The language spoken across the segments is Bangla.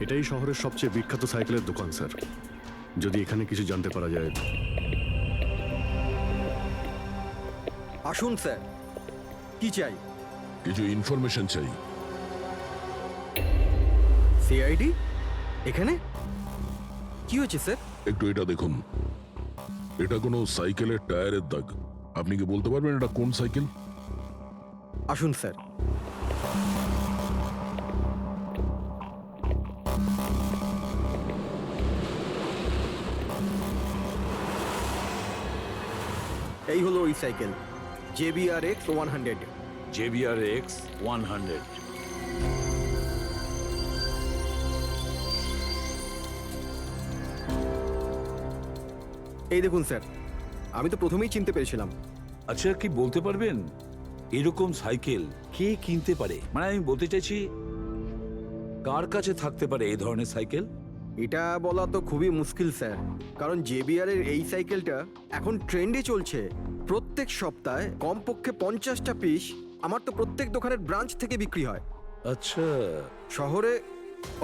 এটাই শহরের সবচেয়ে বিখ্যাত সাইকেলের দোকান স্যার। যদি এখানে কিছু জানতে পারা যায়। আসুন স্যার, কি চাই? কিছু ইনফরমেশন চাই। সিআইডি এখানে কি হয়েছে স্যার? একটু এটা দেখুন, এটা কোনো সাইকেলের টায়ারের দাগ। আপনি কি বলতে পারবেন এটা কোন সাইকেল? আসুন স্যার। এই হলো ওই সাইকেল, JBRX 100। JBRX 100। এই দেখুন স্যার, আমি তো প্রথমেই চিনতে পেরেছিলাম। আচ্ছা, কি বলতে পারবেন এরকম সাইকেল কে কিনতে পারে? মানে আমি বলতে চাইছি, কার কাছে থাকতে পারে এই ধরনের সাইকেল? এটা বলা তো খুবই মুশকিল স্যার, কারণ JBR এর এই সাইকেলটা এখন ট্রেন্ডে চলছে। প্রত্যেক সপ্তাহে কমপক্ষে 50টা পিস আমার তো প্রত্যেক দোকানের ব্রাঞ্চ থেকে বিক্রি হয়। আচ্ছা, শহরে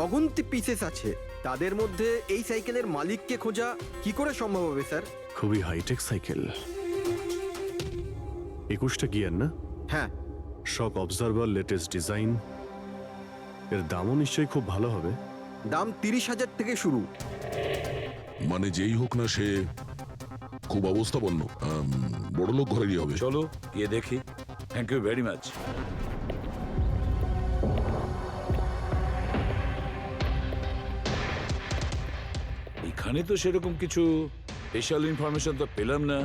অগুন্তি পিসেস আছে, তাদের মধ্যে এই সাইকেলের মালিককে খোঁজা কি করে সম্ভব হবে স্যার? খুবই হাইটেক সাইকেল। 21টা গিয়ার না? হ্যাঁ। শক অবজারভার, লেটেস্ট ডিজাইন। এর দামও নিশ্চয়ই খুব ভালো হবে। দাম 30,000 থেকে শুরু। মানে যেই হোক না সে খুব অবস্থাপন্ন, বড়লোক ঘরেরই হবে। চলো গিয়ে দেখি। Thank you very much. এখানে তো সেরকম কিছু স্পেশাল ইনফরমেশন তো পেলাম না।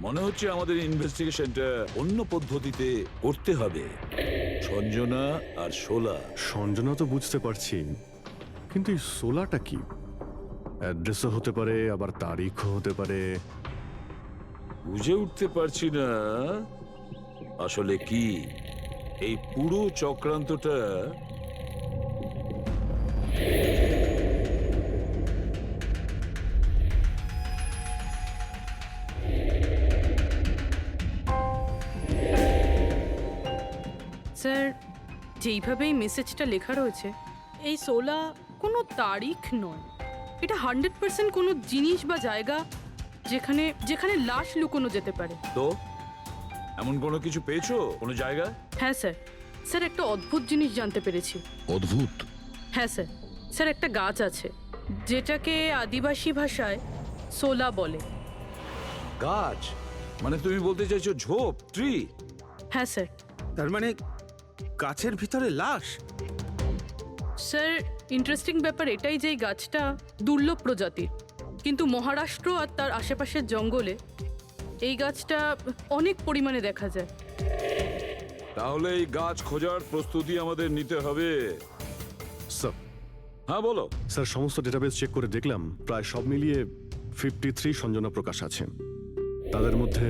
মনে হচ্ছে আমাদের ইনভেস্টিগেশনটা অন্য পদ্ধতিতে করতে হবে। সঞ্জনা আর শোলা। সঞ্জনা তো বুঝতে পারছি, কিন্তু এই সোলাটা কি? অ্যাড্রেসও হতে পারে, আবার তারিখও হতে পারে। বুঝে উঠতে পারছি না আসলে কি এই পুরো চক্রান্তটা। স্যার, যেইভাবে এই মেসেজটা লেখা রয়েছে, এই সোলা কোনো তারিখ নয়। এটা 100% কোনো জিনিস বা জায়গা যেখানে যেখানে লাশ লুকোনো যেতে পারে। তো এমন কোনো কিছু পেয়েছো কোনো জায়গা? হ্যাঁ স্যার। স্যার, একটা অদ্ভুত জিনিস জানতে পেরেছি। অদ্ভুত? হ্যাঁ স্যার। স্যার, একটা গাছ আছে যেটাকে আদিবাসী ভাষায় সোলা বলে। গাছ? মানে তুমি বলতে চাইছো ঝোপ, ট্রি? হ্যাঁ স্যার। তার মানে গাছের ভিতরে লাশ? স্যার, ইন্টারেস্টিং ব্যাপার এটাই যে এই গাছটা দুর্লভ প্রজাতির, কিন্তু মহারাষ্ট্র আর তার আশেপাশের জঙ্গলে এই গাছটা অনেক পরিমাণে দেখা যায়। তাহলে এই গাছ খোঁজার প্রস্তুতি আমাদের নিতে হবে। স্যার, হ্যাঁ বলো। স্যার, সমস্ত ডেটাবেস চেক করে দেখলাম, প্রায় সব মিলিয়ে 53 সঞ্জনা প্রকাশ আছে। তাদের মধ্যে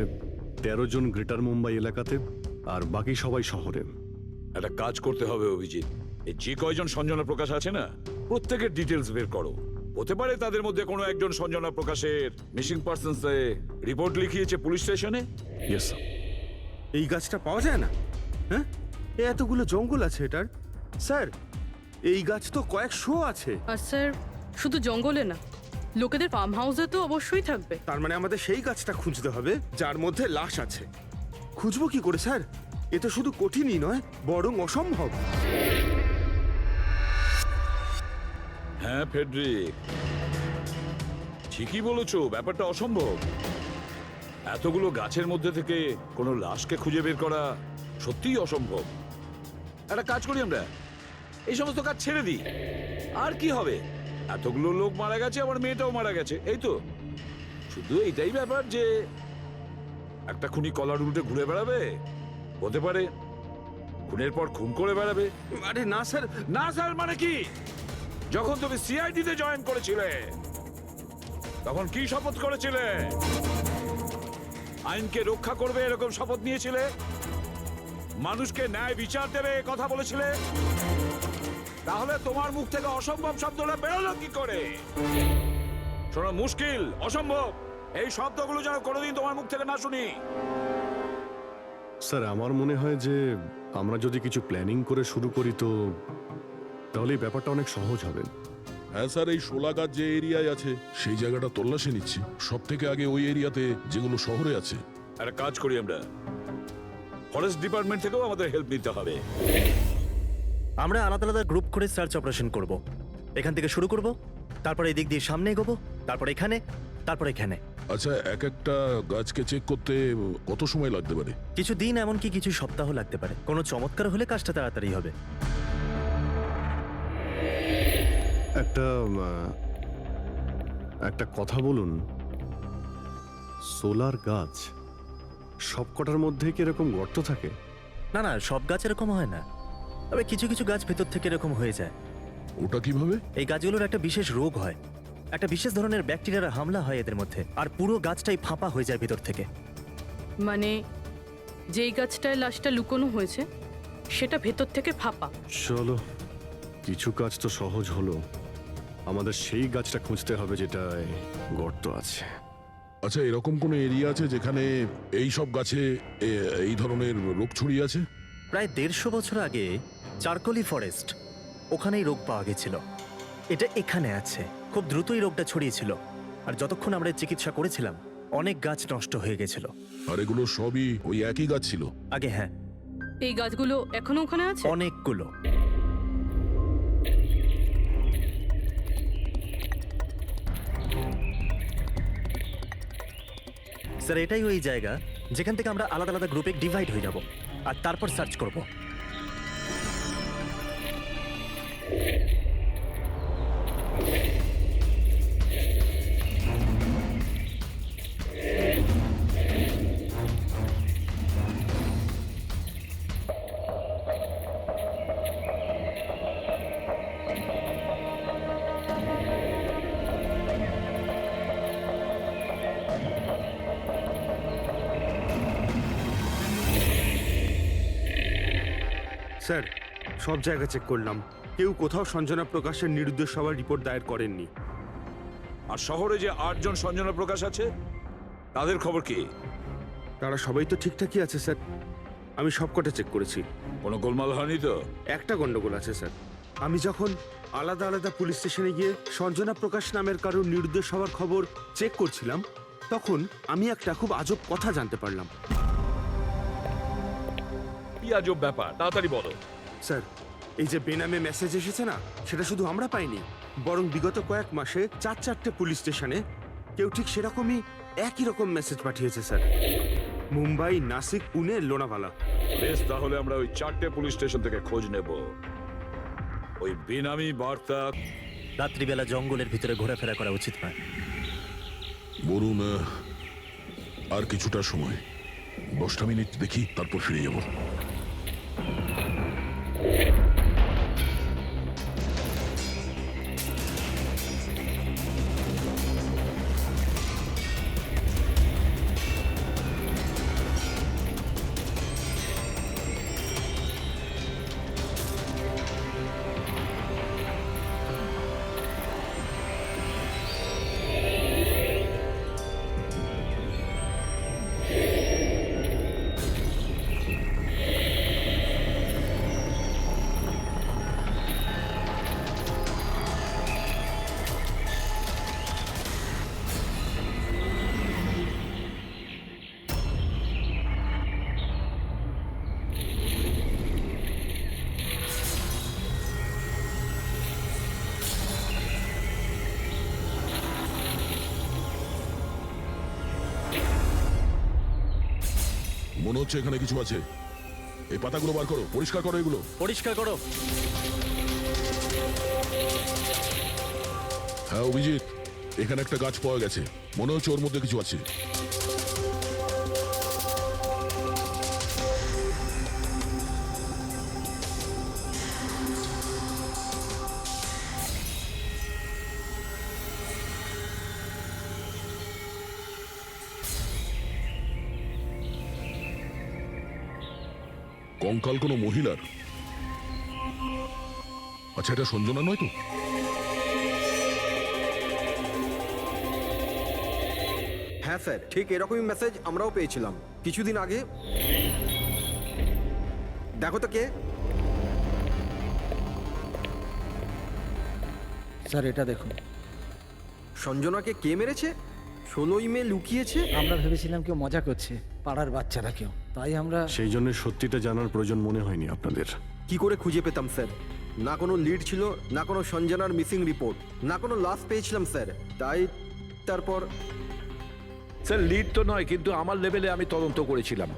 13 জন গ্রেটার মুম্বাই এলাকাতে, আর বাকি সবাই শহরে। একটা কাজ করতে হবে অভিজিৎ, এই যে কয়জন সঞ্জনা প্রকাশ আছে না, প্রত্যেকের ডিটেলস বের করো। হতে পারে তাদের মধ্যে কোনো একজন সঞ্জনা প্রকাশের মিসিং পার্সনসে রিপোর্ট লিখিয়েছে পুলিশ স্টেশনে। Yes sir. এই গাছটা পাওয়া যায় না? হ্যাঁ, এতগুলো জঙ্গল আছে এটার। স্যার, এই গাছ তো কয়েকশো আছে। আর স্যার, শুধু জঙ্গলে না, লোকেদের ফার্ম হাউসে তো অবশ্যই থাকবে। তার মানে আমাদের সেই গাছটা খুঁজতে হবে যার মধ্যে লাশ আছে। খুঁজবো কি করে স্যার? এ তো শুধু কঠিনই নয়, বরং অসম্ভব। হ্যাঁ ফেডরিক, ঠিকই বলেছো, ব্যাপারটা অসম্ভব। এতগুলো গাছের মধ্যে থেকে কোনো লাশকে খুঁজে বের করা সত্যিই অসম্ভব। একটা কাজ করি, আমরা এই সমস্ত কাজ ছেড়ে দিই। আর কি হবে, এতগুলো লোক মারা গেছে, আমার মেয়েটাও মারা গেছে, এই তো। শুধু এইটাই ব্যাপার যে একটা খুনি কলার উল্টে ঘুরে বেড়াবে, হতে পারে খুনের পর খুন করে বেড়াবে। আরে না স্যার। না স্যার মানে কি? যখন তুমি সিআইডি তে জয়েন করেছিলে তখন কি শপথ করেছিলে? আইনকে রক্ষা করবে এরকম শপথ নিয়েছিলে? মানুষকে ন্যায় বিচার দেবে কথা বলেছিলে? তাহলে তোমার মুখ থেকে অসম্ভব শব্দটা বেরোলো কি করে? শোনো, মুশকিল, অসম্ভব, এই শব্দগুলো যেন কোনোদিন তোমার মুখ থেকে না শুনি। স্যার, আমার মনে হয় যে আমরা যদি কিছু প্ল্যানিং করে শুরু করি তো তাহলে এই ব্যাপারটা অনেক সহজ হবে। হ্যাঁ স্যার, এই শোলা গাছ যে এরিয়ায় আছে সেই জায়গাটা তল্লাশি নিচ্ছি। সব থেকে আগে ওই এরিয়াতে যেগুলো শহরে আছে। একটা কাজ করি আমরা, ফরেস্ট ডিপার্টমেন্ট থেকেও আমাদের হেল্প নিতে হবে। আমরা আলাদা আলাদা গ্রুপ করে সার্চ অপারেশন করব। এখান থেকে শুরু করব, তারপর এই দিক দিয়ে সামনে এগোবো, তারপর এখানে, তারপর এখানে। আচ্ছা, এক একটা গাছকে চেক করতে কত সময় লাগতে পারে? কিছু দিন, এমনকি কিছু সপ্তাহ লাগতে পারে। কোনো চমৎকার হলে কাজটা তাড়াতাড়ি হবে। একটা কথা বলুন, সোলার গাছ সব কটার মধ্যে কি এরকম গর্ত থাকে? না না, সব গাছ এরকম হয় না, তবে কিছু কিছু গাছ ভেতর থেকে এরকম হয়ে যায়। ওটা কিভাবে? এই গাছগুলোর একটা বিশেষ রোগ হয়, একটা বিশেষ ধরনের ব্যাকটেরিয়ার হামলা হয় এদের মধ্যে, আর পুরো গাছটাই ফাঁপা হয়ে যায় ভেতর থেকে। মানে যেই গাছটায় লাশটা লুকোনো হয়েছে সেটা ভেতর থেকে ফাঁপা। চলো, কিছু কাজ তো সহজ হলো। আমাদের সেই গাছটা খুঁজতে হবে যেটায় গর্ত আছে। আচ্ছা, এরকম কোনো এরিয়া আছে যেখানে এই সব গাছে এই ধরনের রোগ ছড়িয়ে আছে? প্রায় 150 বছর আগে চারকোলি ফরেস্ট, ওখানেই রোগ পাওয়া গেছিল। এটা এখানে আছে। খুব দ্রুতই রোগটা ছড়িয়েছিল, আর যতক্ষণ আমরা চিকিৎসা করেছিলাম অনেক গাছ নষ্ট হয়ে গেছিল। আর এগুলো সবই ওই একই গাছ ছিল? আগে হ্যাঁ, এই গাছগুলো এখনো ওখানে আছে? অনেকগুলো। স্যার, এটাই ওই জায়গা যেখান থেকে আমরা আলাদা আলাদা গ্রুপে ডিভাইড হয়ে যাব, আর তারপর সার্চ করব। স্যার, সব জায়গা চেক করলাম, কেউ কোথাও সঞ্জনা প্রকাশের নিরুদ্দেশ হওয়ার রিপোর্ট দায়ের করেননি। আর শহরে যে 8 জন সঞ্জনা প্রকাশ আছে তাদের খবর কি? তারা সবাই তো ঠিকঠাকই আছে স্যার, আমি সবকটা চেক করেছি। কোনো গোলমাল হয়নি তো? একটা গন্ডগোল আছে স্যার। আমি যখন আলাদা আলাদা পুলিশ স্টেশনে গিয়ে সঞ্জনা প্রকাশ নামের কারোর নিরুদ্দেশ হওয়ার খবর চেক করছিলাম, তখন আমি একটা খুব আজব কথা জানতে পারলাম। কি আজব ব্যাপার, তাড়াতাড়ি বলো। স্যার, এই যে বেনামে মেসেজ এসেছে না, সেটা শুধু আমরা পাইনি, বরং বিগত কয়েক মাসে 4-4টে পুলিশ স্টেশনে কেউ ঠিক সেরকমই একই রকম মেসেজ পাঠিয়েছে স্যার। মুম্বাই, নাসিক, পুনে, লোনাভালা। বেশ, তাহলে আমরা ওই 4টে পুলিশ স্টেশন থেকে খোঁজ নেব। ওই বেনামি বার্তা রাত্রিবেলা জঙ্গলের ভিতরে ঘোরাফেরা করা উচিত নয়। বলুন, আর কিছুটা সময়, 10টা মিনিট দেখি, তারপর ফিরে যাব। মনে হচ্ছে এখানে কিছু আছে। এই পাতাগুলো বার করো, পরিষ্কার করো এগুলো। পরিষ্কার করো। হ্যাঁ অভিজিৎ, এখানে একটা গাছ পাওয়া গেছে, মনে হচ্ছে ওর মধ্যে কিছু আছে। কঙ্কাল কোনো মহিলার। আচ্ছা, এটা সঞ্জনা নয় তো? হ্যাঁ স্যার, ঠিক এরকমই মেসেজ আমরাও পেয়েছিলাম কিছুদিন আগে। দেখো তো কে। স্যার এটা দেখুন। সঞ্জনাকে কে মেরেছে? 16ই মে লুকিয়েছে। আমরা ভেবেছিলাম কেউ মজা করছে, পাড়ার বাচ্চারা কেউ, তাই আমরা সেই জন্য সত্যিটা জানার প্রয়োজন মনে হয়নি আপনাদের। কি করে খুঁজে পেতাম স্যার? না কোনো লিড ছিল, না কোনো সঞ্জনার মিসিং রিপোর্ট, না কোনো লাশ পেয়েছিলাম স্যার। তাই তারপর স্যার লিড তো নয়, কিন্তু আমার লেভেলে আমি তদন্ত করেছিলাম,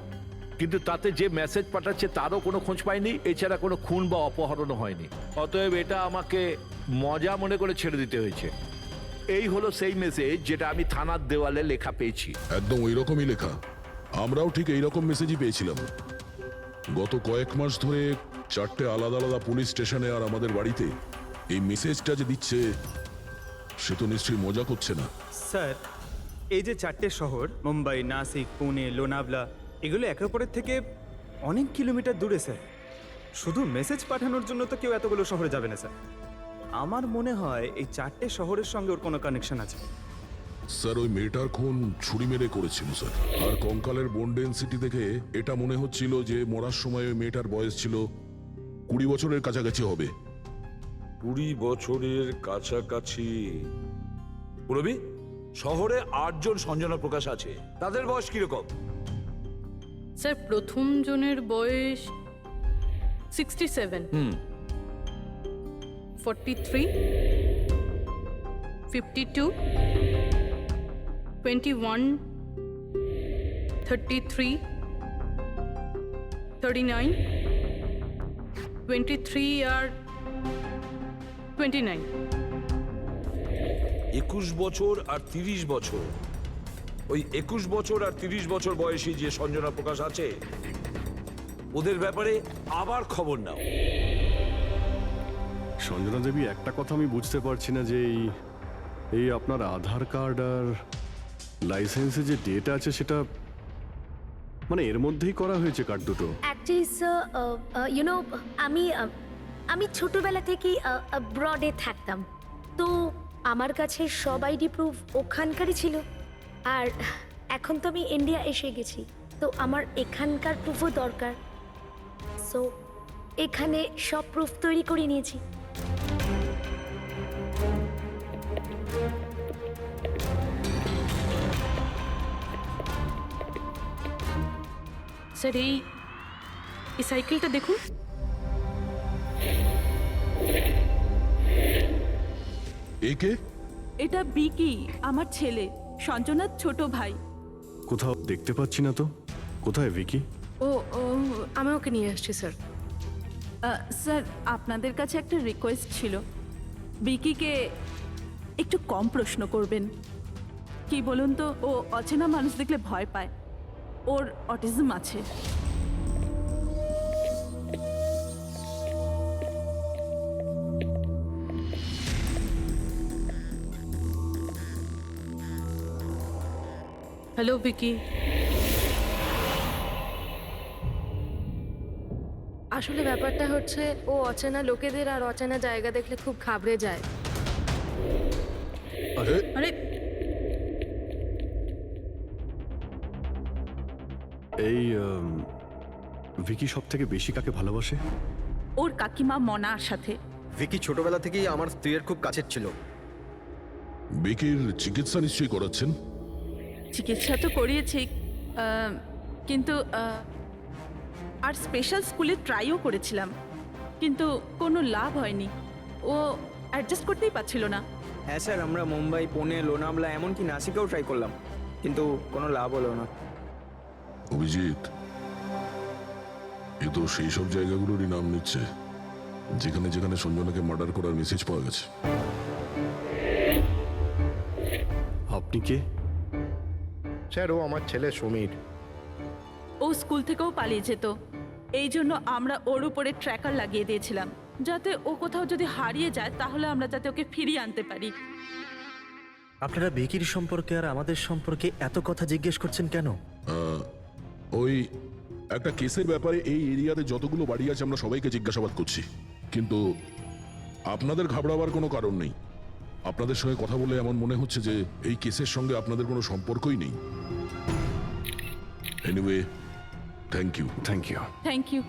কিন্তু তাতে যে মেসেজ পাঠাচ্ছে তারও কোনো খোঁজ পাইনি, এছাড়া কোনো খুন বা অপহরণও হয়নি। অতএব এটা আমাকে মজা মনে করে ছেড়ে দিতে হয়েছে। এই হলো সেই মেসেজ যেটা আমি থানার দেওয়ালে লেখা পেয়েছি। একদম ওই রকমই লেখা। আমরাও ঠিক এই রকম মেসেজই পেয়েছিলাম। গত কয়েক মাস ধরে 4টে আলাদা আলাদা পুলিশ স্টেশনে আর আমাদের বাড়িতে এই মেসেজটা যে দিচ্ছে, সে তো নিশ্চয়ই মজা করছে না। স্যার, এই যে 4টে শহর মুম্বাই, নাসিক, পুনে, লোনাভলা, এগুলো একে অপরের থেকে অনেক কিলোমিটার দূরে স্যার। শুধু মেসেজ পাঠানোর জন্য তো কেউ এতগুলো শহরে যাবে না স্যার। আমার মনে হয় এই 4টে শহরের সঙ্গে ওর কোনো কানেকশন আছে। স্যার ওই মেয়েটার খুন ছুরি মেরে করেছিল স্যার। আর কঙ্কালের বোন ডেন্সিটি দেখে এটা মনে হচ্ছিল যে মরার সময় ওই মেয়েটার বয়স ছিল 20 বছরের কাছাকাছি হবে। 20 বছরের কাছাকাছি। পুরবি, শহরে 8 জন সঞ্জনা প্রকাশ আছে, তাদের বয়স কিরকম? স্যার প্রথম জনের বয়স 67, 43, 52, 21, 33, 39, 23 আর 29। 21 বছর আর 30 বছর। ওই 21 বছর আর 30 বছর বয়সী যে সঞ্জনা প্রকাশ আছে, ওদের ব্যাপারে আবার খবর নাও। সঞ্জনা দেবী, একটা কথা আমি বুঝতে পারছি না যে এই আপনার আধার কার্ড আর লাইসেন্সে যে ডেট আছে সেটা মানে এর মধ্যেই করা হয়েছে কার্ড দুটো। অ্যাকচুয়ালি স্যার আমি ছোটবেলা থেকেই ব্রডে থাকতাম, তো আমার কাছে সব আইডি প্রুফ ওখানকারই ছিল। আর এখন তো আমি ইন্ডিয়া এসে গেছি, তো আমার এখানকার প্রুফও দরকার। সো এখানে সব প্রুফ তৈরি করে নিয়েছি। স্যার এই সাইকেলটা দেখুন। একে এটা বিকি, আমার ছেলে, সঞ্জনার ছোট ভাই। কোথাও দেখতে পাচ্ছি না তো। কোথায় ভিকি? ও আমি ওকে নিয়ে আসছি স্যার। স্যার, আপনাদের কাছে একটা রিকোয়েস্ট ছিল, বিকিকে একটু কম প্রশ্ন করবেন। কি বলুন তো, ও অচেনা মানুষ দেখলে ভয় পায়, ওর অটিজম আছে। হ্যালো ভিকি। আসলে ব্যাপারটা হচ্ছে, ও অচেনা লোকেদের আর অচেনা জায়গা দেখলে খুব ঘাবড়ে যায়। আরে আরে এই ভিকি সব থেকে বেশি কাকে ভালোবাসে? ওর কাকিমা মনার সাথে। ভিকি ছোটবেলা থেকেই আমার স্ত্রীর খুব কাছের ছিল। বিকির চিকিৎসা নিশ্চয়ই করাচ্ছেন। চিকিৎসা তো করিয়েছি, কিন্তু আর স্পেশাল স্কুলে ট্রাইও করেছিলাম, কিন্তু কোনো লাভ হয়নি। ও অ্যাডজাস্ট করতেই পারছিল না। হ্যাঁ স্যার, আমরা মুম্বাই, পুনে, লোনাভলা, এমনকি নাসিকেও ট্রাই করলাম, কিন্তু কোনো লাভ হলো না। অভিজিৎ, এ তো সেই সব জায়গাগুলোরই নাম নিচ্ছে যেখানে যেখানে সঞ্জনাকে মার্ডার করার মেসেজ পাওয়া গেছে। আপনি কে? স্যার, ও আমার ছেলে সমীর। ও স্কুল থেকেও পালিয়ে যেত, এই জন্য আমরা ওর উপরে ট্র্যাকার লাগিয়ে দিয়েছিলাম, যাতে ও কোথাও যদি হারিয়ে যায় তাহলে আমরা যাতে ওকে ফিরিয়ে আনতে পারি। আপনারা বেকির সম্পর্কে আর আমাদের সম্পর্কে এত কথা জিজ্ঞেস করছেন কেন? ওই একটা কেসের ব্যাপারে এই এরিয়াতে যতগুলো বাড়ি আছে আমরা সবাইকে জিজ্ঞাসাবাদ করছি, কিন্তু আপনাদের ঘাবড়াবার কোনো কারণ নেই। আপনাদের সঙ্গে কথা বলে এমন মনে হচ্ছে যে এই কেসের সঙ্গে আপনাদের কোনো সম্পর্কই নেই। Anyway, thank you. Thank you. Thank you.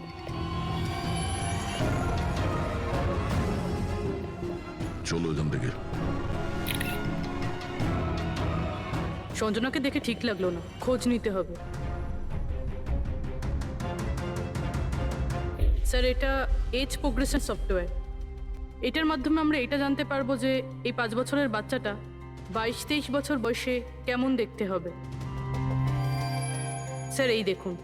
চলো এখান থেকে। সঞ্জনাকে দেখে ঠিক লাগলো না, খোঁজ নিতে হবে। স্যার, এটা এজ প্রোগ্রেশন সফটওয়্যার। এটার মাধ্যমে আমরা এটা জানতে পারবো যে এই 5 বছরের বাচ্চাটা 22-23 বছর বয়সে কেমন দেখতে হবে। স্যার, এই দেখুন।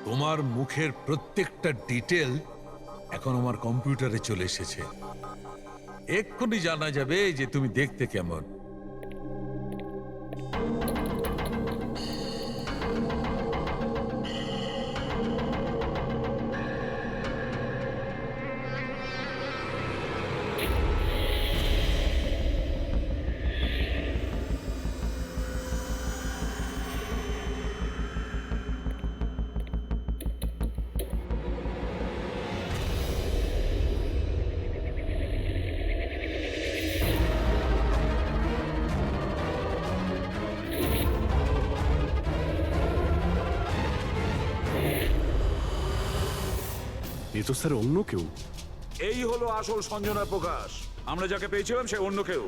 তোমার মুখের প্রত্যেকটা ডিটেল এখন আমার কম্পিউটারে চলে এসেছে। এক্ষুনি জানা যাবে যে তুমি দেখতে কেমন। এ তো স্যার অন্য কেউ। এই হলো আসল সঞ্জনা প্রকাশ। আমরা যাকে পেয়েছিলাম সে অন্য কেউ।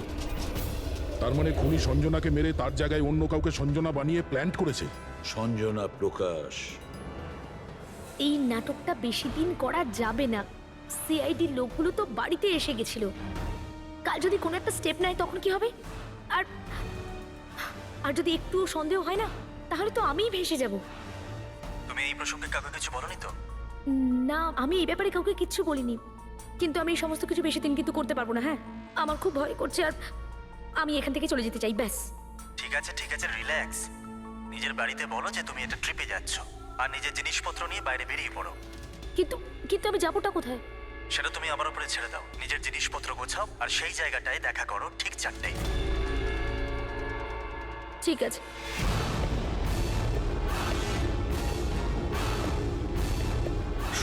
তার মানে খুনি সঞ্জনাকে মেরে তার জায়গায় অন্য কাউকে সঞ্জনা বানিয়ে প্ল্যান্ট করেছে। সঞ্জনা প্রকাশ। এই নাটকটা বেশি দিন করা যাবে না। সিআইডির লোকগুলো তো বাড়িতে এসে গেছিল। কাল যদি কোনো একটা স্টেপ নেয় তখন কি হবে? আর আর যদি একটুও সন্দেহ হয় না, তাহলে তো আমিই ভেসে যাব। তুমি এই প্রসঙ্গে কাউকে কিছু বলনি তো? না, আমি এই ব্যাপারে কাউকে কিচ্ছু বলিনি। কিন্তু আমি এই সমস্ত কিছু বেশি দিন কিন্তু করতে পারবো না। হ্যাঁ, আমার খুব ভয় করছে আর আমি এখান থেকে চলে যেতে চাই, ব্যাস। ঠিক আছে রিল্যাক্স। নিজের বাড়িতে বলো যে তুমি এটা ট্রিপে যাচ্ছ আর নিজের জিনিসপত্র নিয়ে বাইরে বেরিয়ে পড়ো। কিন্তু কিন্তু আমি যাবোটা কোথায়? সেটা তুমি আমার উপরে ছেড়ে দাও। নিজের জিনিসপত্র গোছাও আর সেই জায়গাটায় দেখা করো ঠিক 4টায়। ঠিক আছে।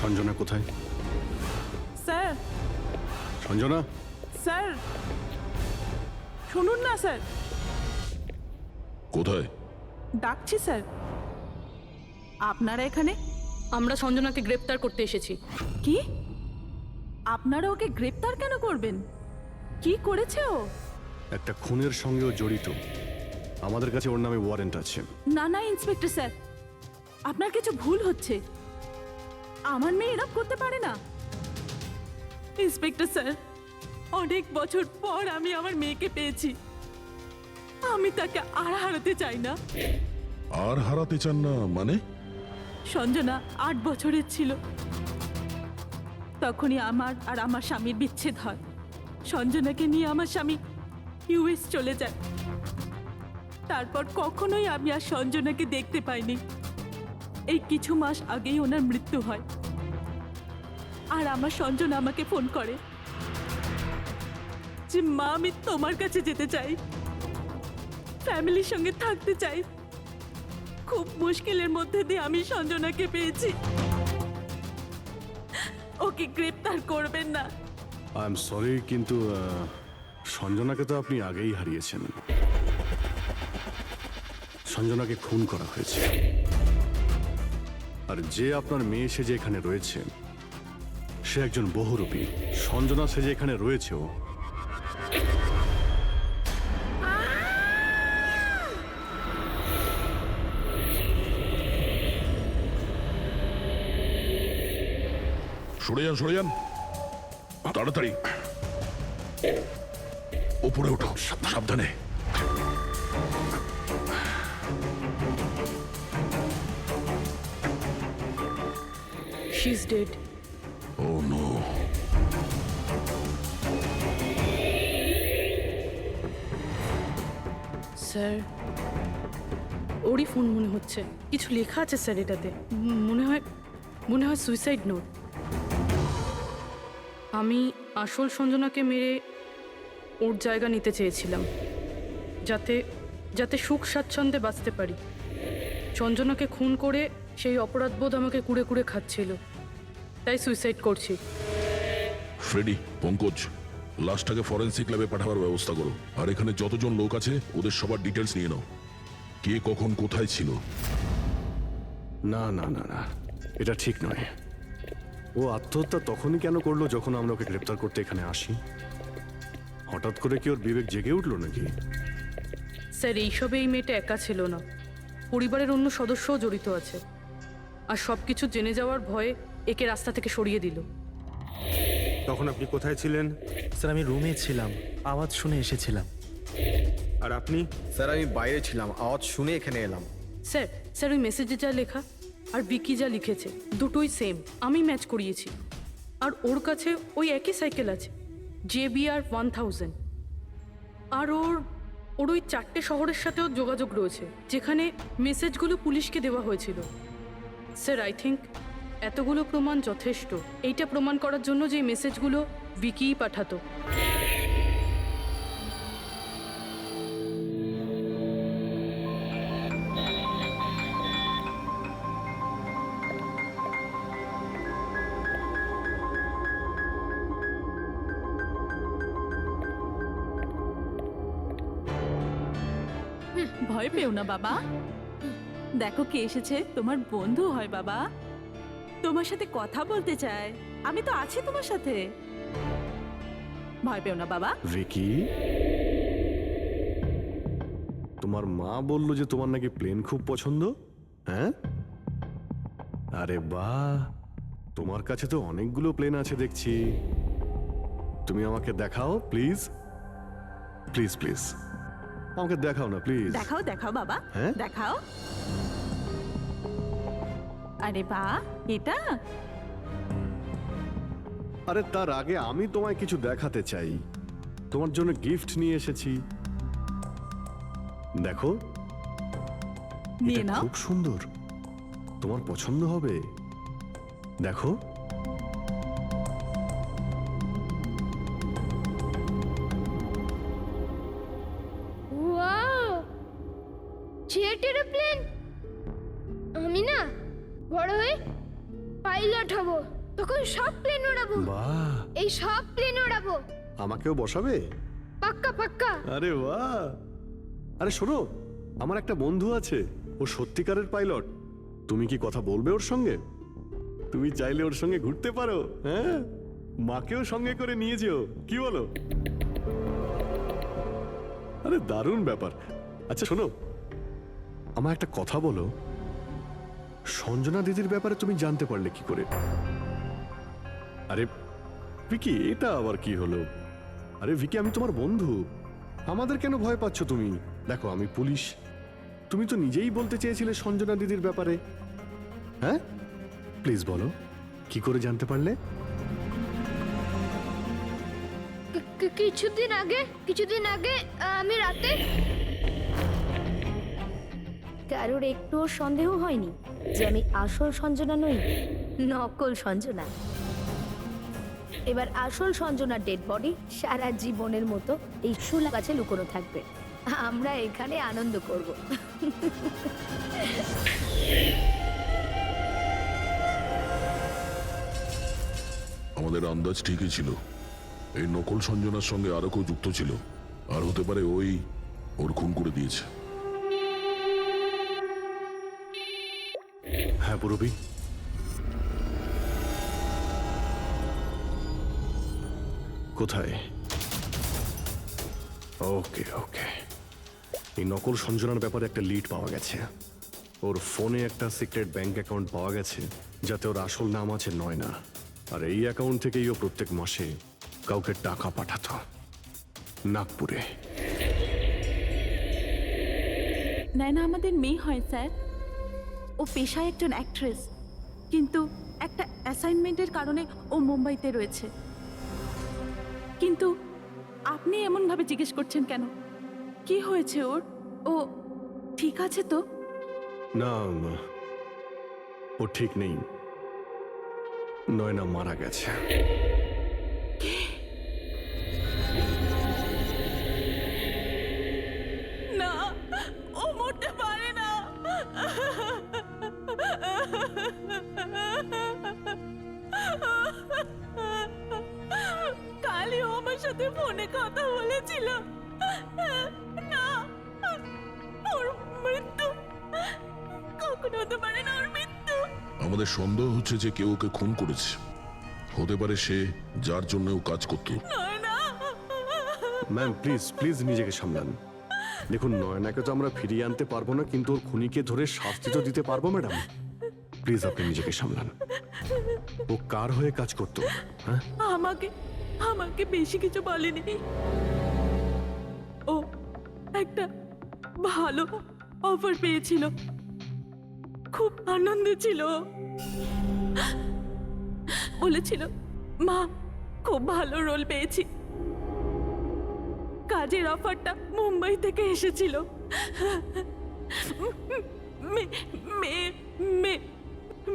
সঞ্জনা কোথায়? স্যার, সঞ্জনা, স্যার শুনুন না স্যার, কোথায়? ডাকছি স্যার। আপনারা এখানে? আমরা সঞ্জনাকে গ্রেপ্তার করতে এসেছি। কি? আপনারা ওকে গ্রেপ্তার কেন করবেন? কি করেছে ও? একটা খুনের সঙ্গেও জড়িত। আমাদের কাছে ওর নামে ওয়ারেন্ট আছে। না না ইন্সপেক্টর স্যার, আপনার কিছু ভুল হচ্ছে। আমার মেয়ে এরকম করতে পারে না। ইন্সপেক্টর স্যার, অনেক বছর পর আমি আমার মেয়েকে পেয়েছি। আমি তাকে আর হারাতে চাই না। আর হারাতে চান না মানে? সঞ্জনা 8 বছরের ছিল, তখনই আমার আর আমার স্বামীর বিচ্ছেদ হয়। সঞ্জনাকে নিয়ে আমার স্বামী ইউএস চলে যায়। তারপর কখনোই আমি আর সঞ্জনাকে দেখতে পাইনি। এই কিছু মাস আগেই ওনার মৃত্যু হয়। আর আমার সঞ্জনা আমাকে ফোন করে যে মা, আমি তোমার কাছে যেতে চাই, ফ্যামিলির সঙ্গে থাকতে চাই। খুব মুশকিলের মধ্যে দিয়ে আমি সঞ্জনাকে পেয়েছি। ওকে গ্রেপ্তার করবেন না। আই এম সরি, কিন্তু সঞ্জনাকে তো আপনি আগেই হারিয়েছেন। সঞ্জনাকে খুন করা হয়েছে। আর যে আপনার মেয়ে সেজে এখানে রয়েছে সে একজন বহুরূপী। সঞ্জনা সেজে এখানে রয়েছেও। সরে যান তাড়াতাড়ি। ওপরে ওঠো, সাবধানে। She's dead. Oh no. Sir, ওরই ফোন মনে হচ্ছে। কিছু লেখা আছে স্যার এটাতে। মনে হয় মনে হয় সুইসাইড নোট। আমি আসল সঞ্জনাকে মেরে ওর জায়গা নিতে চেয়েছিলাম, যাতে যাতে সুখ স্বাচ্ছন্দ্যে বাঁচতে পারি। সঞ্জনাকে খুন করে সেই অপরাধবোধ আমাকে কুড়ে কুড়ে খাচ্ছিল, তাই সুইসাইড করছি। ফ্রেডি, পঙ্কজ, লাশটাকে ফরেন্সিক ল্যাবে পাঠাবার ব্যবস্থা করো। আর এখানে যতজন লোক আছে ওদের সবার ডিটেলস নিয়ে নাও, কে কখন কোথায় ছিল। না না না না, এটা ঠিক নয়। ও আত্মহত্যা তখনই কেন করলো যখন আমরা ওকে গ্রেপ্তার করতে এখানে আসি? হঠাৎ করে কি ওর বিবেক জেগে উঠলো নাকি? স্যার, এইসবে এই মেয়েটা একা ছিল না, পরিবারের অন্য সদস্যও জড়িত আছে। আর সব কিছু জেনে যাওয়ার ভয়ে একে রাস্তা থেকে সরিয়ে দিল। তখন আপনি কোথায় ছিলেন? স্যার আমি রুমে ছিলাম, আওয়াজ শুনে এসেছিলাম। আর আপনি? স্যার আমি বাইরে ছিলাম, আওয়াজ শুনে এখানে এলাম। স্যার স্যার ওই মেসেজে যা লেখা আর বিকি যা লিখেছে দুটোই সেম, আমি ম্যাচ করিয়েছি। আর ওর কাছে ওই একই সাইকেল আছে, JBR 1000। আর ওর ওই 4টে শহরের সাথেও যোগাযোগ রয়েছে যেখানে মেসেজগুলো পুলিশকে দেওয়া হয়েছিল। স্যার আই থিঙ্ক এতগুলো প্রমাণ যথেষ্ট এইটা প্রমাণ করার জন্য যে এই মেসেজগুলো বিকিই পাঠাতো। ভয় পেও না বাবা, দেখো কে এসেছে, তোমার বন্ধু হয় বাবা, তোমার সাথে কথা বলতে চায়। আমি তো আছি তোমার সাথে, ভয় পেও না বাবা। ভিকি, তোমার মা বলল যে তোমার নাকি প্লেন খুব পছন্দ, হ্যাঁ? আরে বাহ, তোমার কাছে তো অনেকগুলো প্লেন আছে দেখছি। তুমি আমাকে দেখাও প্লিজ, প্লিজ প্লিজ আমাকে দেখাও না প্লিজ। দেখাও দেখাও বাবা, হ্যাঁ? দেখাও। আরে বাহ, এটা আরে তার আগে আমি তোমায় কিছু দেখাতে চাই, তোমার জন্য গিফট নিয়ে এসেছি। দেখো, নিয়ে এটা নাও। খুব সুন্দর, তোমার পছন্দ হবে। দেখো, ওয়াও, জেট এরোপ্লেন! আমি না বড় হয়ে পাইলট হব, তখন সব প্লেন উড়াবো। বাহ, এই সব প্লেন উড়াবো, আমাকেও বসাবে? পাক্কা পাক্কা। আরে বাহ! আরে শোনো, আমার একটা বন্ধু আছে, ও সত্যিকারের পাইলট। তুমি কি কথা বলবে ওর সঙ্গে? তুমি চাইলে ওর সঙ্গে ঘুরতে পারো, হ্যাঁ? মাকেও সঙ্গে করে নিয়ে যেও, কি বলো? আরে দারুণ ব্যাপার। আচ্ছা শোনো, আমার একটা কথা বলো, সঞ্জনা দিদির ব্যাপারে তুমি জানতে পারলে কি করে? আরে ভিকি, এটা আবার কি হলো? আরে ভিকি, আমি তোমার বন্ধু, আমাদের কেন ভয় পাচ্ছ তুমি? দেখো আমি পুলিশ, তুমি তো নিজেই বলতে চেয়েছিলে সঞ্জনা দিদির ব্যাপারে, হ্যাঁ? প্লিজ বলো, কি করে জানতে পারলে? কিছুদিন আগে আমি রাতে। কারোর একটুও সন্দেহ হয়নি যে আমি আসল সঞ্জনা নই, নকল সঞ্জনা। এবার আসল সঞ্জনার ডেড বডি সারা জীবনের মতো এই শুলা গাছে লুকোনো থাকবে, আমরা এখানে আনন্দ করব। আমাদের আন্দাজ ঠিকই ছিল, এই নকল সঞ্জনার সঙ্গে আরো কেউ যুক্ত ছিল, আর হতে পারে ওই ওর খুন করে দিয়েছে। হ্যাঁ পুরবি, কোথায়? ওকে ওকে, এই নকল সঞ্জনার ব্যাপারে একটা লিড পাওয়া গেছে। ওর ফোনে একটা সিক্রেট ব্যাংক অ্যাকাউন্ট পাওয়া গেছে যাতে ওর আসল নাম আছে নয়না, আর এই অ্যাকাউন্ট থেকেই ও প্রত্যেক মাসে কাউকে টাকা পাঠাতো নাগপুরে। নয়না আমাদের মেয়ে হয় স্যার, ও পেশায় একজন অ্যাক্ট্রেস, কিন্তু একটা অ্যাসাইনমেন্টের কারণে ও মুম্বাইতে রয়েছে। কিন্তু আপনি এমনভাবে জিজ্ঞেস করছেন কেন? কি হয়েছে ওর? ও ঠিক আছে তো? না, ও ঠিক নেই। নয়না মারা গেছে। না, ও মরতে পারে না। কালই ও আমার সাথে ফোনে কথা বলেছিল। না, ওর মৃত্যু কখনো হতে পারে না, ওর মৃত্যু। আমাদের সন্দেহ হচ্ছে যে কেউ ওকে খুন করেছে। হতে পারে সে যার জন্য ও কাজ করত। নয়না, ম্যাম প্লিজ প্লিজ নিজেকে সামলান। দেখুন, নয়নাকে তো আমরা ফিরিয়ে আনতে পারবো না, কিন্তু ওর খুনিকে ধরে শাস্তি তো দিতে পারবো ম্যাডাম। প্লিজ আপনি নিজেকে সামলান। ও কার হয়ে কাজ করতো? হ্যাঁ, আমাকে আমাকে বেশি কিছু বলেনি। ও একটা ভালো অফার পেয়েছিল, খুব আনন্দে ছিল। বলেছিল, মা খুব ভালো রোল পেয়েছি। কাজের অফারটা মুম্বাই থেকে এসেছিল।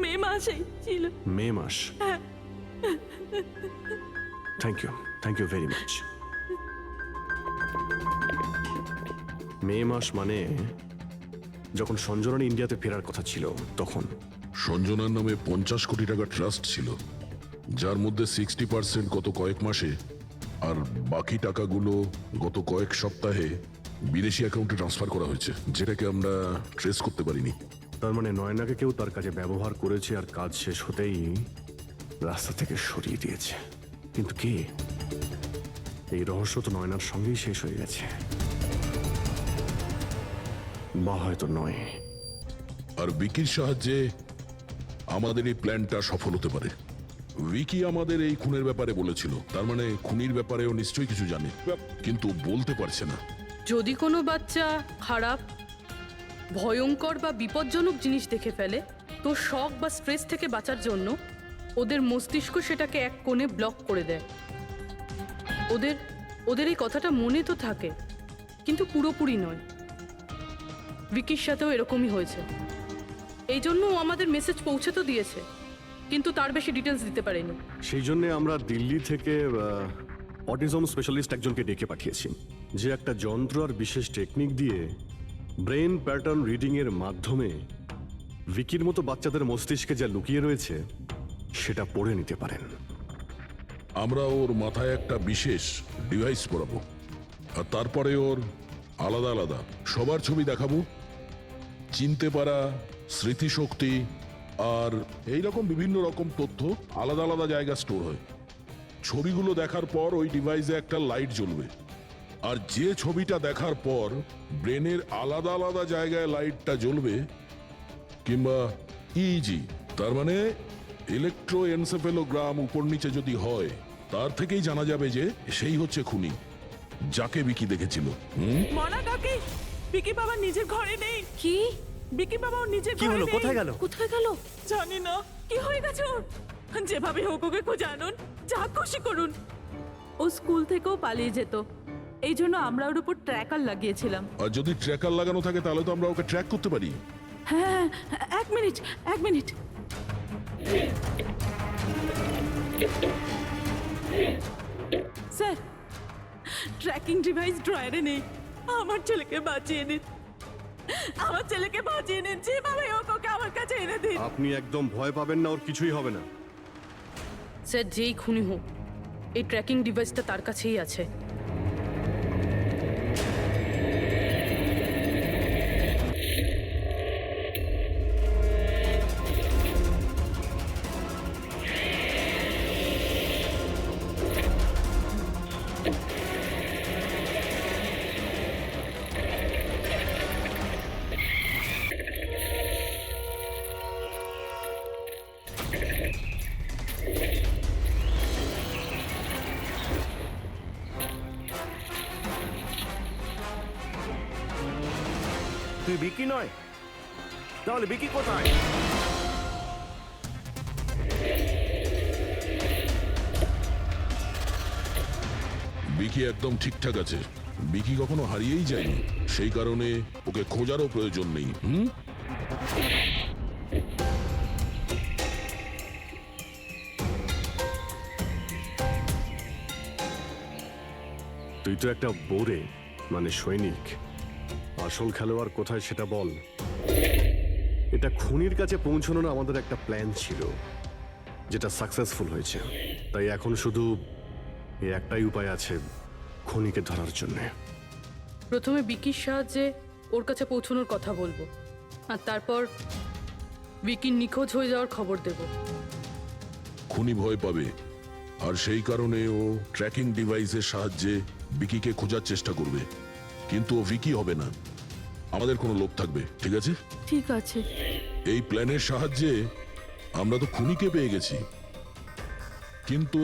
মে মাসেই ছিল। মে মাস। Thank you very much. May মাস মানে যখন সঞ্জনার ইন্ডিয়াতে ফেরার কথা ছিল তখন। সঞ্জনার নামে 50 কোটি টাকা ট্রাস্ট ছিল, যার মধ্যে 60% গত কয়েক মাসে আর বাকি টাকাগুলো গত কয়েক সপ্তাহে বিদেশি অ্যাকাউন্টে ট্রান্সফার করা হয়েছে, যেটাকে আমরা ট্রেস করতে পারিনি। তার মানে নয়নাকে কেউ তার কাজে ব্যবহার করেছে আর কাজ শেষ হতেই রাস্তা থেকে সরিয়ে দিয়েছে। কিন্তু কে? এই রহস্য তো নয়নার সঙ্গেই শেষ হয়ে গেছে, বা হয়তো নয়। আর বিকির সাহায্যে আমাদের এই প্ল্যানটা সফল হতে পারে। উইকি আমাদের এই খুনের ব্যাপারে বলেছিল, তার মানে খুনির ব্যাপারেও নিশ্চয়ই কিছু জানে, কিন্তু বলতে পারছে না। যদি কোনো বাচ্চা খারাপ, ভয়ঙ্কর বা বিপজ্জনক জিনিস দেখে ফেলে, তো শক বা স্ট্রেস থেকে বাঁচার জন্য ওদের মস্তিষ্ক সেটাকে এক কোণে ব্লক করে দেয়। ওদের এই কথাটা মনে তো থাকে, কিন্তু পুরোপুরি নয়। ভিকির সাথেও এরকমই হয়েছে। এই জন্য ও আমাদের মেসেজ পৌঁছে তো দিয়েছে, কিন্তু তার বেশি ডিটেলস দিতে পারেনি। সেই জন্য আমরা দিল্লি থেকে অটিজম স্পেশালিস্ট একজনকে ডেকে পাঠিয়েছি, যে একটা যন্ত্র আর বিশেষ টেকনিক দিয়ে ব্রেন প্যাটার্ন রিডিং এর মাধ্যমে ভিকির মতো বাচ্চাদের মস্তিষ্কে যা লুকিয়ে রয়েছে সেটা পড়ে নিতে পারেন। আমরা ওর মাথায় একটা বিশেষ ডিভাইস পরাবো, আর তারপরে ওর আলাদা আলাদা সবার ছবি দেখাবো। চিনতে পারা, স্মৃতিশক্তি আর এইরকম বিভিন্ন রকম তথ্য আলাদা আলাদা জায়গা স্টোর হয়। ছবিগুলো দেখার পর ওই ডিভাইসে একটা লাইট জ্বলবে, আর যে ছবিটা দেখার পর ব্রেনের আলাদা আলাদা জায়গায় লাইটটা জ্বলবে, কিংবা ইজি তার মানে ইলেকট্রোএনসেফেলোগ্রাম উপর নিচে যদি হয়, তার থেকেই জানা যাবে যে সেই হচ্ছে খুনি, যাকে বিকি দেখেছিল। মনা কাকি, বিকি বাবা নিজের ঘরে নেই। কি? বিকি বাবা ওর নিজের কি ঘরে হলো? নেই। কোথায় গেল? কোথায় গেল? জানি না কি হয়ে গেছে ওর। যেভাবে হোক ওকে খুঁজে আনুন, যা খুশি করুন। ও স্কুল থেকেও পালিয়ে যেত, এই জন্য আমরা ওর উপর ট্র্যাকার লাগিয়েছিলাম। আর যদি ট্র্যাকার লাগানো থাকে তাহলে তো আমরা ওকে ট্র্যাক করতে পারি। হ্যাঁ, এক মিনিট। স্যার, ট্র্যাকিং ডিভাইস ড্রয়ারে নেই। আমার ছেলেকে বাঁচিয়ে নিন, যেভাবে হোক ওকে আমার কাছে এনে দিন। আপনি একদম ভয় পাবেন না, ওর কিছুই হবে না। স্যার, যেই খুনি হোক, এই ট্র্যাকিং ডিভাইসটা তার কাছেই আছে। তুই বিকি নয়? তাহলে বিকি কোথায়? বিকি একদম ঠিকঠাক আছে। বিকি কখনো হারিয়েই যায়নি, সেই কারণে ওকে খোঁজারও প্রয়োজন নেই। তুই তো একটা বোরে মানে সৈনিক, আসল খেলোয়াড় কোথায় সেটা বল। এটা খুনির কাছে পৌঁছানোর আমাদের একটা প্ল্যান ছিল, যেটা সাকসেসফুল হয়েছে। তাই এখন শুধু এই একটাই উপায় আছে খুনিকে ধরার জন্যে। প্রথমে বিকির সাহায্যে ওর কাছে পৌঁছানোর কথা বলবো, আর তারপর বিকির নিখোঁজ হয়ে যাওয়ার খবর দেব। খুনি ভয় পাবে, আর সেই কারণে ও ট্র্যাকিং ডিভাইসের সাহায্যে ভিকিকে খোঁজার চেষ্টা করবে। কিন্তু ও ভিকি হবে না, আমাদের কোনো লোক থাকবে, ঠিক আছে? ঠিক আছে। এই প্ল্যানের সাহায্যে আমরা তো খুনিকে পেয়ে গেছি, কিন্তু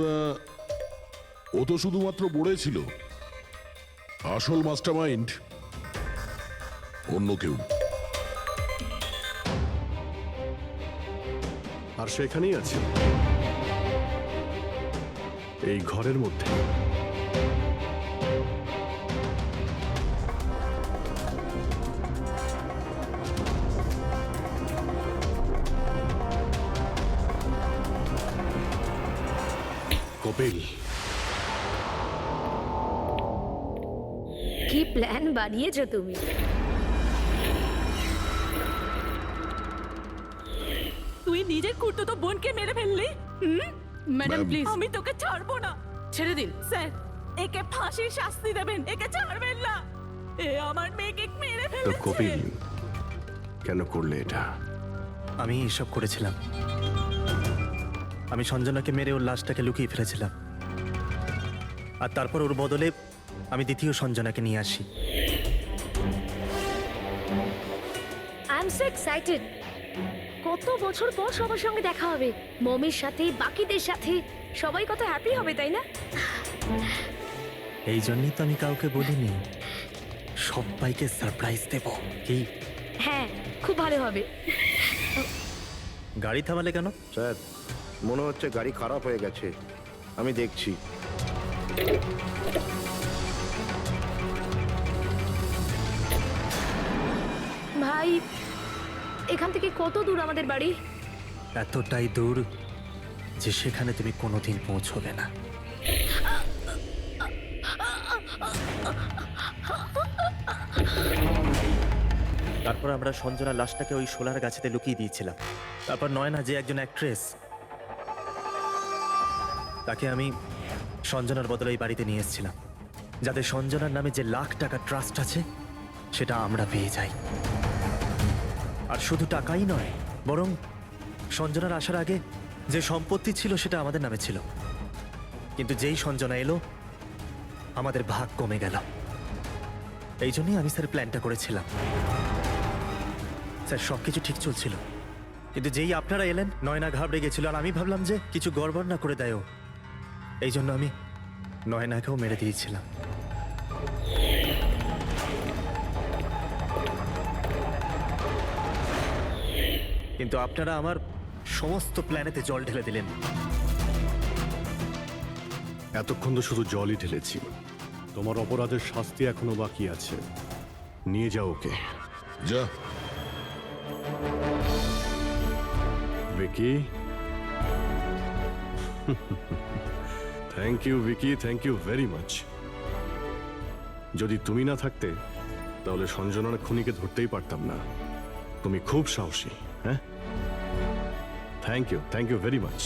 ও তো শুধুমাত্র বড়ে ছিল। আসল মাস্টারমাইন্ড অন্য কেউ। আর সেখানেই আছে, এই ঘরের মধ্যে। কপিল, কি প্ল্যান বানিয়েছো তুমি? তুই নিজের কুর্তুতো বোনকে মেরে ফেললি। Madam ma'am. প্লিজ আমি তোকে ছাড়বো না। ছেড়ে দিন। স্যার, একে ফাঁসির শাস্তি দেবেন, একে ছাড়বেন না। এ আমার মেয়েকে মেরে তো ফেলেছে। কপিল কেন করলে এটা? আমি এসব করেছিলাম। আমি সঞ্জনাকে মেরে ওর লাশটাকে লুকিয়ে ফেলেছিলাম, আর তারপর ওর বদলে আমি দ্বিতীয় সঞ্জনাকে নিয়ে আসি। I am so excited. কত বছর পর সবার সঙ্গে দেখা হবে, মমির সাথে, বাকিদের সাথে। সবাই কত হ্যাপি হবে, তাই না? এই জন্যই তো আমি কাউকে বলিনি, সবাইকে সারপ্রাইজ দেব। কি হ্যাঁ, খুব ভালো হবে। গাড়ি থামালে কেন? স্যার, মনে হচ্ছে গাড়ি খারাপ হয়ে গেছে, আমি দেখছি। ভাই, এখান থেকে কত দূর আমাদের বাড়ি? এতটাই দূর যে সেখানে তুমি কোনোদিন পৌঁছবে না। তারপর আমরা সঞ্জনার লাশটাকে ওই শোলার গাছেতে লুকিয়ে দিয়েছিলাম। তারপর নয়না, যে একজন অ্যাক্ট্রেস, তাকে আমি সঞ্জনার বদলে এই বাড়িতে নিয়ে এসেছিলাম, যাতে সঞ্জনার নামে যে লাখ টাকা ট্রাস্ট আছে সেটা আমরা পেয়ে যাই। আর শুধু টাকাই নয়, বরং সঞ্জনার আসার আগে যে সম্পত্তি ছিল সেটা আমাদের নামে ছিল, কিন্তু যেই সঞ্জনা এলো আমাদের ভাগ কমে গেল। এই জন্যই আমি স্যার প্ল্যানটা করেছিলাম। স্যার, সবকিছু ঠিক চলছিল, কিন্তু যেই আপনারা এলেন নয়না ঘাবড়ে গেছিল, আর আমি ভাবলাম যে কিছু গড়বড় না করে দেয় ও। এই জন্য আমি নয়নাকেও মেরে দিয়েছিলাম। কিন্তু আপনারা আমার সমস্ত প্ল্যানেতে জল ঢেলে দিলেন। এতক্ষণ তো শুধু জলই ঢেলেছি। তোমার অপরাধের শাস্তি এখনো বাকি আছে। নিয়ে যাও ওকে। যা। Vicky, thank you Vicky, thank you very much. যদি তুমি না থাকতে তাহলে সঞ্জনার খুনিকে ধরতেই পারতাম না। তুমি খুব সাহসী। হ্যাঁ, থ্যাংক ইউ ভেরি মাচ।